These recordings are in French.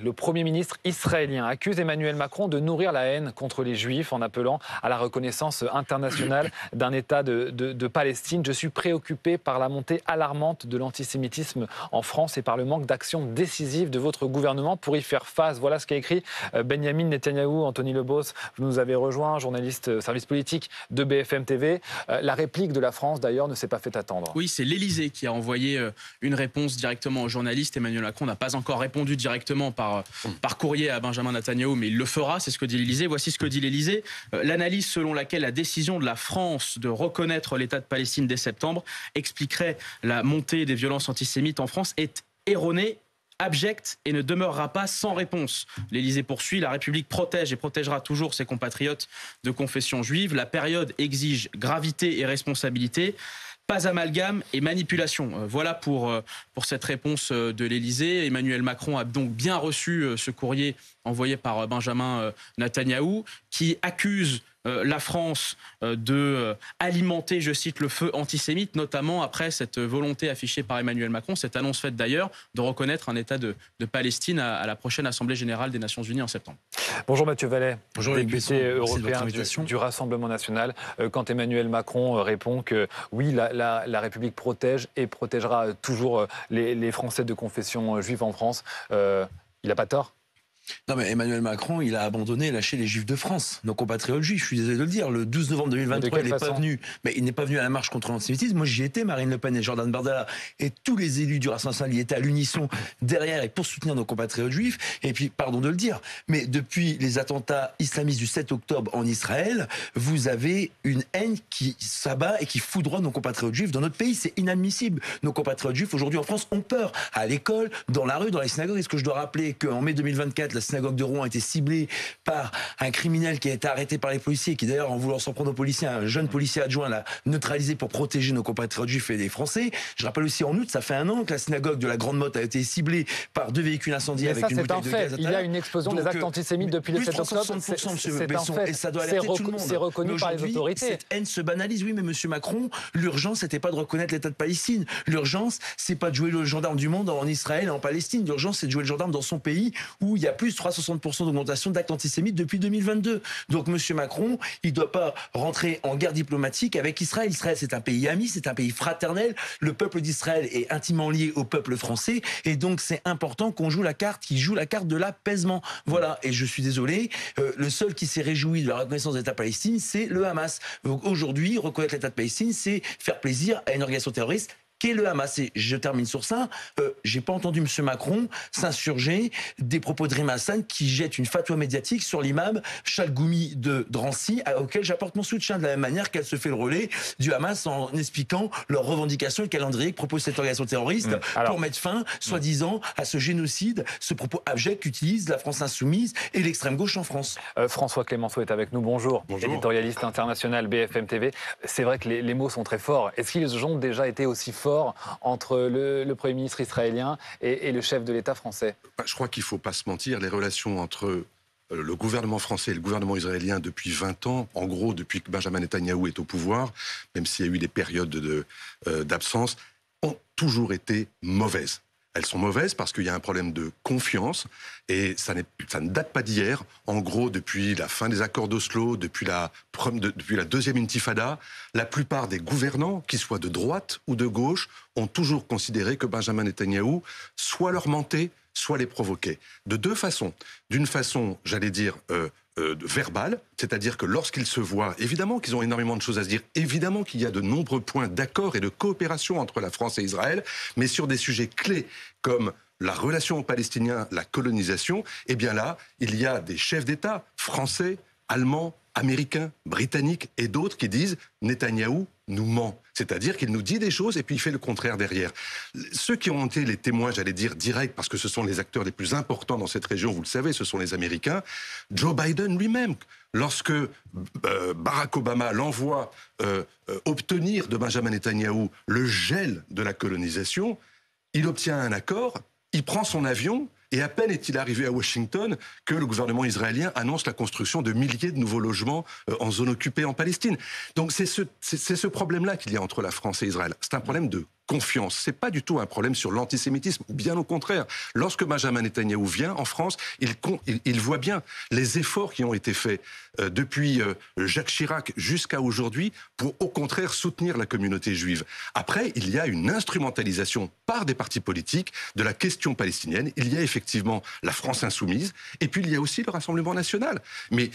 Le Premier ministre israélien accuse Emmanuel Macron de nourrir la haine contre les Juifs en appelant à la reconnaissance internationale d'un État de Palestine. Je suis préoccupé par la montée alarmante de l'antisémitisme en France et par le manque d'action décisive de votre gouvernement pour y faire face. Voilà ce qu'a écrit Benyamin Netanyahou. Anthony Lebos, vous nous avez rejoint, journaliste service politique de BFM TV. La réplique de la France, d'ailleurs, ne s'est pas fait attendre. Oui, c'est l'Élysée qui a envoyé une réponse directement aux journalistes. Emmanuel Macron n'a pas encore répondu directement par courrier à Benjamin Netanyahou, mais il le fera, c'est ce que dit l'Élysée. Voici ce que dit l'Élysée. L'analyse selon laquelle la décision de la France de reconnaître l'État de Palestine dès septembre expliquerait la montée des violences antisémites en France est erronée, abjecte et ne demeurera pas sans réponse. L'Élysée poursuit, la République protège et protégera toujours ses compatriotes de confession juive. La période exige gravité et responsabilité. Pas amalgame et manipulation. Voilà pour cette réponse de l'Élysée. Emmanuel Macron a donc bien reçu ce courrier envoyé par Benjamin Netanyahou qui accuse la France de alimenter, je cite, le feu antisémite, notamment après cette volonté affichée par Emmanuel Macron, cette annonce faite d'ailleurs, de reconnaître un État de Palestine à la prochaine Assemblée générale des Nations Unies en septembre. Bonjour Mathieu Vallet, bonjour, député européen du Rassemblement national. Quand Emmanuel Macron répond que oui, la République protège et protégera toujours les Français de confession juive en France, il n'a pas tort ? Non mais Emmanuel Macron, il a abandonné et lâché les Juifs de France, nos compatriotes juifs, je suis désolé de le dire. Le 12 novembre 2023, il n'est pas venu. Mais il n'est pas venu à la marche contre l'antisémitisme. Moi j'y étais, Marine Le Pen et Jordan Bardella, et tous les élus du Rassemblement national y étaient à l'unisson derrière et pour soutenir nos compatriotes juifs. Et puis, pardon de le dire, mais depuis les attentats islamistes du 7 octobre en Israël, vous avez une haine qui s'abat et qui foudroie nos compatriotes juifs dans notre pays. C'est inadmissible. Nos compatriotes juifs aujourd'hui en France ont peur. À l'école, dans la rue, dans les synagogues. Est-ce que je dois rappeler qu'en mai 2024, la synagogue de Rouen a été ciblée par un criminel qui a été arrêté par les policiers, qui d'ailleurs, en voulant s'en prendre aux policiers, un jeune policier adjoint l'a neutralisé pour protéger nos compatriotes juifs et les Français. Je rappelle aussi en août, ça fait 1 an que la synagogue de la Grande Motte a été ciblée par 2 véhicules incendiés avec une bouteille de gaz. Il y a une explosion des actes antisémites depuis le 7 octobre. C'est un fait. Et ça doit alerter tout le monde. C'est reconnu par les autorités. Cette haine se banalise. Oui, mais monsieur Macron, l'urgence, c'était pas de reconnaître l'État de Palestine. L'urgence, c'est pas de jouer le gendarme du monde en Israël et en Palestine. L'urgence, c'est de jouer le gendarme dans son pays où il y a plus de 360% d'augmentation d'actes antisémites depuis 2022. Donc, monsieur Macron, il ne doit pas rentrer en guerre diplomatique avec Israël. Israël, c'est un pays ami, c'est un pays fraternel. Le peuple d'Israël est intimement lié au peuple français. Et donc, c'est important qu'on joue la carte, qui joue la carte de l'apaisement. Voilà. Et je suis désolé, le seul qui s'est réjoui de la reconnaissance de l'État palestinien, c'est le Hamas. Donc, aujourd'hui, reconnaître l'État de Palestine, c'est faire plaisir à une organisation terroriste qu'est le Hamas. Et je termine sur ça. J'ai pas entendu M. Macron s'insurger des propos de Rima Hassan qui jette une fatwa médiatique sur l'imam Chalgoumi de Drancy, auquel j'apporte mon soutien de la même manière qu'elle se fait le relais du Hamas en expliquant leurs revendications et le calendrier que propose cette organisation terroriste pour mettre fin, soi-disant, à ce génocide, ce propos abject qu'utilise la France insoumise et l'extrême gauche en France. François Clémenceau est avec nous. Bonjour. Éditorialiste international BFM TV. C'est vrai que les mots sont très forts. Est-ce qu'ils ont déjà été aussi forts entre le Premier ministre israélien et le chef de l'État français? Je crois qu'il ne faut pas se mentir, les relations entre le gouvernement français et le gouvernement israélien depuis 20 ans, en gros depuis que Benjamin Netanyahou est au pouvoir, même s'il y a eu des périodes d'absence, ont toujours été mauvaises. Elles sont mauvaises parce qu'il y a un problème de confiance et ça ne date pas d'hier. En gros, depuis la fin des accords d'Oslo, depuis la deuxième intifada, la plupart des gouvernants, qu'ils soient de droite ou de gauche, ont toujours considéré que Benjamin Netanyahou soit leur mentait, soit les provoquait. De deux façons. D'une façon, j'allais dire, verbale, c'est-à-dire que lorsqu'ils se voient, évidemment qu'ils ont énormément de choses à se dire, évidemment qu'il y a de nombreux points d'accord et de coopération entre la France et Israël, mais sur des sujets clés comme la relation aux Palestiniens, la colonisation, eh bien là, il y a des chefs d'État français, allemands, américains, britanniques et d'autres qui disent « Netanyahou nous ment ». C'est-à-dire qu'il nous dit des choses et puis il fait le contraire derrière. Ceux qui ont été les témoins, j'allais dire, directs, parce que ce sont les acteurs les plus importants dans cette région, vous le savez, ce sont les Américains, Joe Biden lui-même, lorsque Barack Obama l'envoie obtenir de Benjamin Netanyahou le gel de la colonisation, il obtient un accord, il prend son avion. Et à peine est-il arrivé à Washington que le gouvernement israélien annonce la construction de milliers de nouveaux logements en zone occupée en Palestine. Donc c'est ce problème-là qu'il y a entre la France et Israël. C'est un problème de confiance. C'est pas du tout un problème sur l'antisémitisme, bien au contraire. Lorsque Benjamin Netanyahou vient en France, il voit bien les efforts qui ont été faits depuis Jacques Chirac jusqu'à aujourd'hui pour au contraire soutenir la communauté juive. Après, il y a une instrumentalisation par des partis politiques de la question palestinienne. Il y a effectivement la France insoumise et puis il y a aussi le Rassemblement national. Mais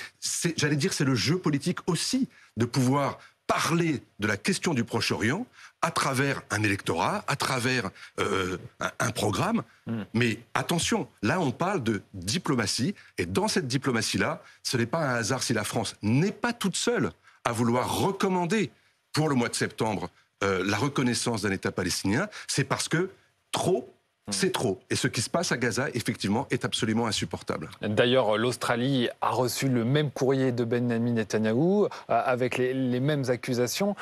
j'allais dire, c'est le jeu politique aussi de pouvoir parler de la question du Proche-Orient à travers un électorat, à travers un programme. Mais attention, là on parle de diplomatie, et dans cette diplomatie-là, ce n'est pas un hasard si la France n'est pas toute seule à vouloir recommander pour le mois de septembre la reconnaissance d'un État palestinien, c'est parce que trop, c'est trop. Et ce qui se passe à Gaza, effectivement, est absolument insupportable. D'ailleurs, l'Australie a reçu le même courrier de Benjamin Netanyahou avec les mêmes accusations.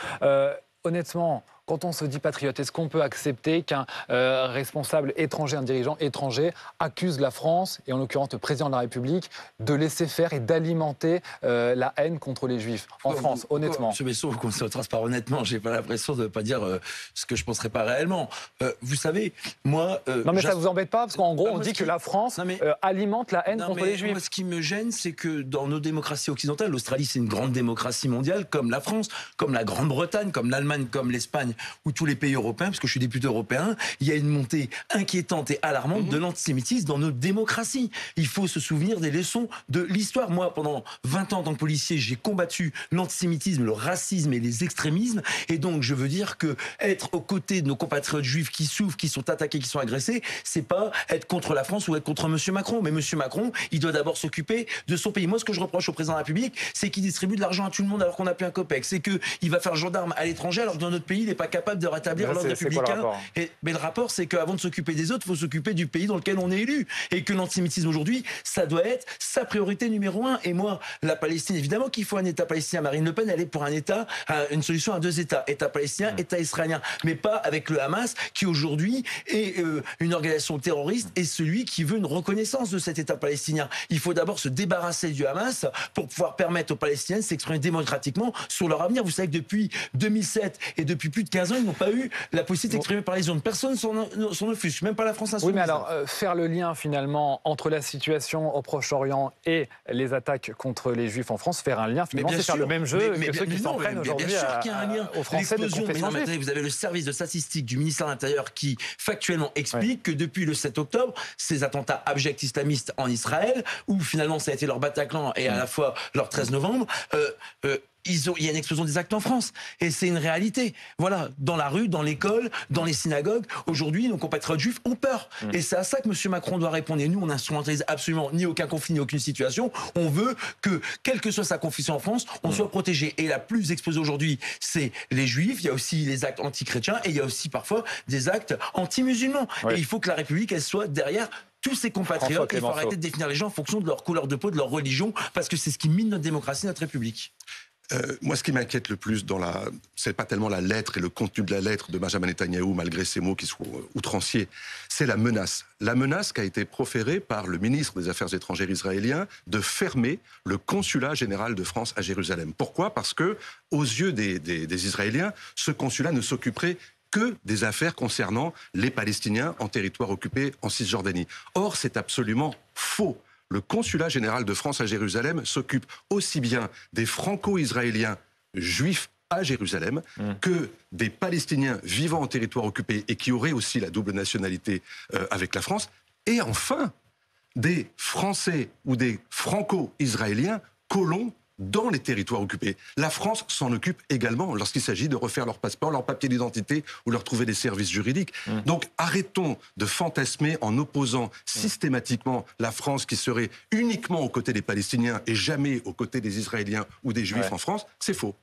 Honnêtement, quand on se dit patriote, est-ce qu'on peut accepter qu'un responsable étranger, un dirigeant étranger, accuse la France, et en l'occurrence le président de la République, de laisser faire et d'alimenter la haine contre les Juifs en France, honnêtement? Monsieur Besson, vous conseillez transparent honnêtement, j'ai pas l'impression de ne pas dire ce que je ne penserais pas réellement. Vous savez, moi... non mais ça vous embête pas, parce qu'en gros on dit que la France alimente la haine contre les Juifs. Moi, ce qui me gêne, c'est que dans nos démocraties occidentales, l'Australie c'est une grande démocratie mondiale, comme la France, comme la Grande-Bretagne, comme l'Allemagne, comme l'Espagne, ou tous les pays européens, parce que je suis député européen, il y a une montée inquiétante et alarmante de l'antisémitisme dans nos démocraties. Il faut se souvenir des leçons de l'histoire. Moi, pendant 20 ans en tant que policier, j'ai combattu l'antisémitisme, le racisme et les extrémismes. Et donc, je veux dire que être aux côtés de nos compatriotes juifs qui souffrent, qui sont attaqués, qui sont agressés, c'est pas être contre la France ou être contre M. Macron. Mais M. Macron, il doit d'abord s'occuper de son pays. Moi, ce que je reproche au président de la République, c'est qu'il distribue de l'argent à tout le monde alors qu'on n'a plus un copec. C'est qu'il va faire gendarme à l'étranger alors que dans notre pays, il n'est pas capable de rétablir l'ordre républicain. Mais le rapport, c'est qu'avant de s'occuper des autres, il faut s'occuper du pays dans lequel on est élu. Et que l'antisémitisme aujourd'hui, ça doit être sa priorité numéro 1. Et moi, la Palestine, évidemment qu'il faut un État palestinien. Marine Le Pen, elle est pour un État, une solution à 2 États. État palestinien, État israélien. Mais pas avec le Hamas, qui aujourd'hui est une organisation terroriste et celui qui veut une reconnaissance de cet État palestinien. Il faut d'abord se débarrasser du Hamas pour pouvoir permettre aux Palestiniens de s'exprimer démocratiquement sur leur avenir. Vous savez que depuis 2007 et depuis plus de 15 ans, ils n'ont pas eu la possibilité d'exprimer par les urnes. Personne s'en offusque, même pas la France insoumise. Oui, mais alors, faire le lien finalement entre la situation au Proche-Orient et les attaques contre les Juifs en France, faire un lien finalement, c'est faire le même jeu que ceux qui s'en prennent aujourd'hui aux Français de confession juive. Vous avez le service de statistique du ministère de l'Intérieur qui factuellement explique que depuis le 7 octobre, ces attentats abjects islamistes en Israël, où finalement ça a été leur Bataclan et à la fois leur 13 novembre, il y a une explosion des actes en France. Et c'est une réalité. Voilà, dans la rue, dans l'école, dans les synagogues, aujourd'hui, nos compatriotes juifs ont peur. Et c'est à ça que M. Macron doit répondre. Et nous, on n'instrumentalise absolument ni aucun conflit, ni aucune situation. On veut que, quelle que soit sa confession en France, on soit protégé. Et la plus exposée aujourd'hui, c'est les juifs. Il y a aussi les actes anti-chrétiens et il y a aussi parfois des actes anti-musulmans. Et il faut que la République, elle soit derrière tous ses compatriotes. Il faut arrêter de définir les gens en fonction de leur couleur de peau, de leur religion, parce que c'est ce qui mine notre démocratie, notre République. Moi, ce qui m'inquiète le plus c'est pas tellement la lettre et le contenu de la lettre de Benjamin Netanyahou, malgré ses mots qui sont outranciers, c'est la menace. La menace qui a été proférée par le ministre des Affaires étrangères israélien de fermer le consulat général de France à Jérusalem. Pourquoi ? Parce que, aux yeux des Israéliens, ce consulat ne s'occuperait que des affaires concernant les Palestiniens en territoire occupé en Cisjordanie. Or, c'est absolument faux. Le consulat général de France à Jérusalem s'occupe aussi bien des franco-israéliens juifs à Jérusalem que des Palestiniens vivant en territoire occupé et qui auraient aussi la double nationalité avec la France. Et enfin, des Français ou des franco-israéliens colons dans les territoires occupés. La France s'en occupe également lorsqu'il s'agit de refaire leur passeport, leur papier d'identité ou leur trouver des services juridiques. Donc arrêtons de fantasmer en opposant systématiquement la France qui serait uniquement aux côtés des Palestiniens et jamais aux côtés des Israéliens ou des Juifs en France. C'est faux.